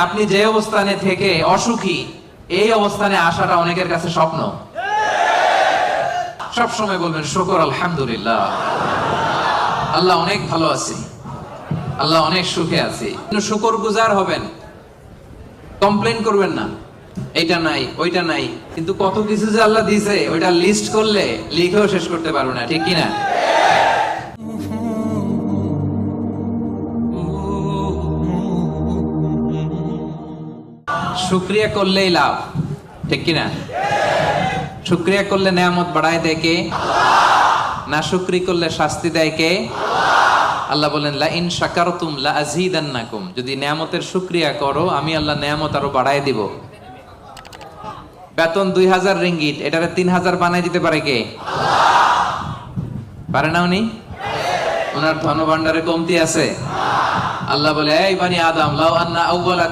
আপনি যে অবস্থানে থেকে অসুখী, এই অবস্থানে আসাটা অনেকের কাছে স্বপ্ন। সব সময় বলবেন শুকর আলহামদুলিল্লাহ, আল্লাহ অনেক ভালো আছি, আল্লাহ অনেক সুখে আছি। শুকর গুজার হবেন, কমপ্লেন করবেন না এইটা নাই ওইটা নাই। কিন্তু কত কিছু যে আল্লাহ দিয়েছে ওইটা লিস্ট করলে লিখেও শেষ করতে পারবো না, ঠিক কিনা? শুকরিয়া করলেই লাভ, ঠিক কিনা? শুকরিয়া করলে নেয়ামত বাড়ায় দেয় কে? না শুকরি করলে শাস্তি দেয় কে? আল্লাহ বলেন লা ইন শাকারতুম লা আযীদান্নাকুম, যদি নেয়ামতের শুকরিয়া করো আমি আল্লাহ নেয়ামত আরো বাড়ায় দিব। বেতন 2000 রিঙ্গিট, এটারে 3000 বানায় দিতে পারে কে? পারে না উনি? ওনার ধনভাণ্ডারে কমতি আছে? আল্লাহ বলে এই বানি আদম লাউ আন্না আউওয়ালাকুম